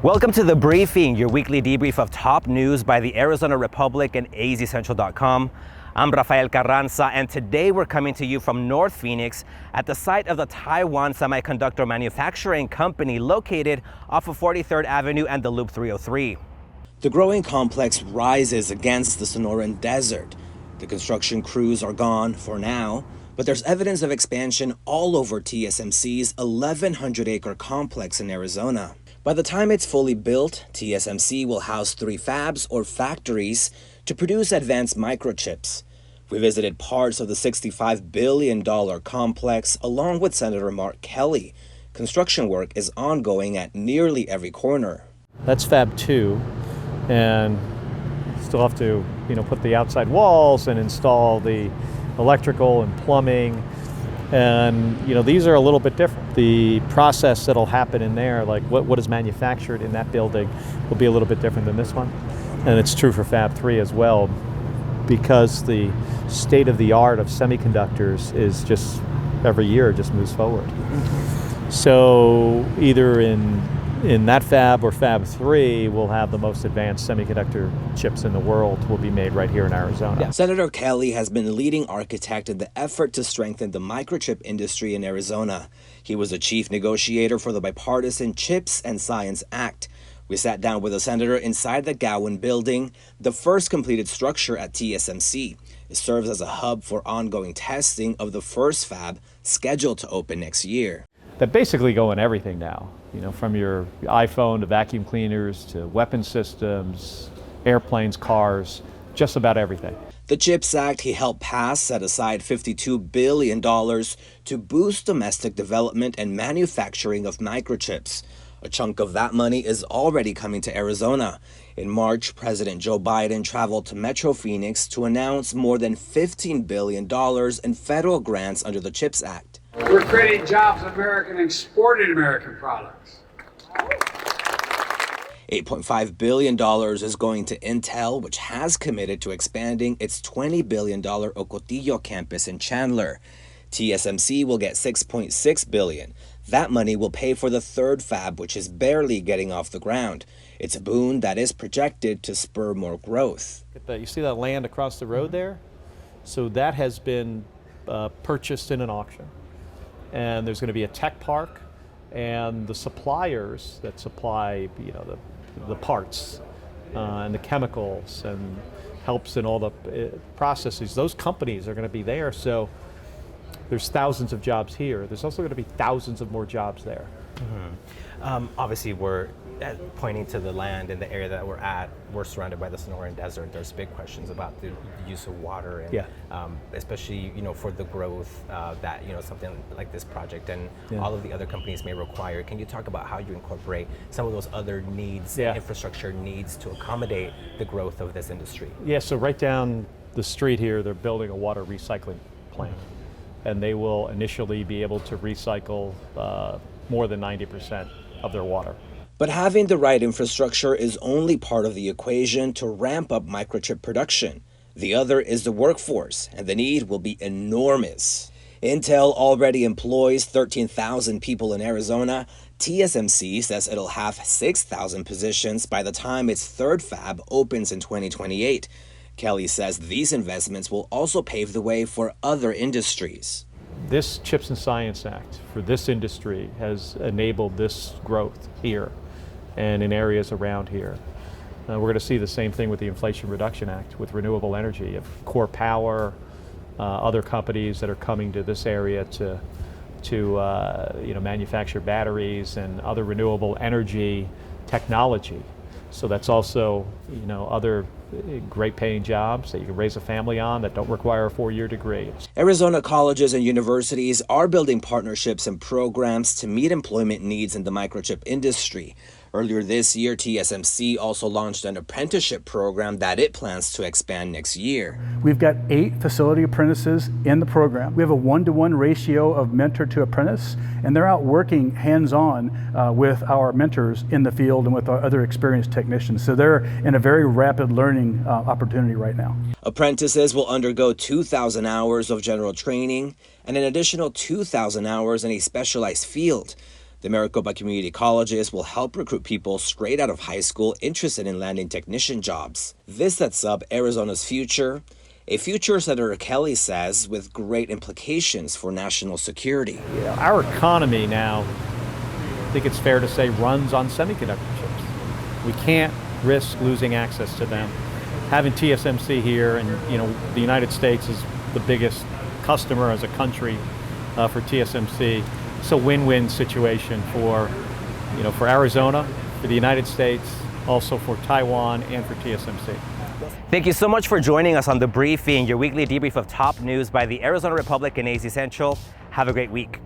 Welcome to The Briefing, your weekly debrief of top news by the Arizona Republic and azcentral.com. I'm Rafael Carranza, and today we're coming to you from North Phoenix at the site of the Taiwan Semiconductor Manufacturing Company located off of 43rd Avenue and the Loop 303. The growing complex rises against the Sonoran Desert. The construction crews are gone for now, but there's evidence of expansion all over TSMC's 1,100-acre complex in Arizona. By the time it's fully built, TSMC will house 3 fabs or factories to produce advanced microchips. We visited parts of the $65 billion complex along with Senator Mark Kelly. Construction work is ongoing at nearly every corner. That's Fab 2, and still have to, put the outside walls and install the electrical and plumbing. And these are a little bit different. The process that'll happen in there, like what is manufactured in that building, will be a little bit different than this one. And it's true for Fab 3 as well, because the state of the art of semiconductors is just every year just moves forward. So either in that fab or Fab 3, we'll have the most advanced semiconductor chips in the world will be made right here in Arizona. Yeah. Senator Kelly has been leading architect in the effort to strengthen the microchip industry in Arizona. He was the chief negotiator for the bipartisan CHIPS and Science Act. We sat down with the senator inside the Gowan building, the first completed structure at TSMC. It serves as a hub for ongoing testing of the first fab scheduled to open next year. That basically go in everything now, from your iPhone to vacuum cleaners to weapon systems, airplanes, cars, just about everything. The CHIPS Act he helped pass set aside $52 billion to boost domestic development and manufacturing of microchips. A chunk of that money is already coming to Arizona. In March, President Joe Biden traveled to Metro Phoenix to announce more than $15 billion in federal grants under the CHIPS Act. We're creating jobs in America and exporting American products. $8.5 billion is going to Intel, which has committed to expanding its $20 billion Ocotillo campus in Chandler. TSMC will get $6.6 billion. That money will pay for the third fab, which is barely getting off the ground. It's a boon that is projected to spur more growth. You see that land across the road there? So that has been purchased in an auction. And there's going to be a tech park, and the suppliers that supply the parts and the chemicals and helps in all the processes, those companies are going to be there. So there's thousands of jobs here. There's also going to be thousands of more jobs there. Mm-hmm. Obviously, we're pointing to the land in the area that we're at. We're surrounded by the Sonoran Desert. There's big questions about the use of water, and especially for the growth that something like this project and all of the other companies may require. Can you talk about how you incorporate some of those other needs, infrastructure needs, to accommodate the growth of this industry? Yeah. So right down the street here, they're building a water recycling plant, and they will initially be able to recycle more than 90% of their water. But having the right infrastructure is only part of the equation to ramp up microchip production. The other is the workforce, and the need will be enormous. Intel already employs 13,000 people in Arizona. TSMC says it'll have 6,000 positions by the time its third fab opens in 2028. Kelly says these investments will also pave the way for other industries. This CHIPS and Science Act for this industry has enabled this growth here and in areas around here. We're going to see the same thing with the Inflation Reduction Act with renewable energy, of Core Power, other companies that are coming to this area to manufacture batteries and other renewable energy technology. So that's also other great paying jobs that you can raise a family on that don't require a 4-year degree. Arizona colleges and universities are building partnerships and programs to meet employment needs in the microchip industry. Earlier this year, TSMC also launched an apprenticeship program that it plans to expand next year. We've got 8 facility apprentices in the program. We have a 1-to-1 ratio of mentor to apprentice, and they're out working hands-on with our mentors in the field and with our other experienced technicians. So they're in a very rapid learning opportunity right now. Apprentices will undergo 2,000 hours of general training and an additional 2,000 hours in a specialized field. The Maricopa Community Colleges will help recruit people straight out of high school interested in landing technician jobs. This sets up Arizona's future, a future Senator Kelly says with great implications for national security. Our economy now, I think it's fair to say, runs on semiconductor chips. We can't risk losing access to them. Having TSMC here, and the United States is the biggest customer as a country for TSMC. It's a win-win situation for Arizona, for the United States, also for Taiwan and for TSMC. Thank you so much for joining us on The Briefing, your weekly debrief of top news by the Arizona Republic and AZ Central. Have a great week.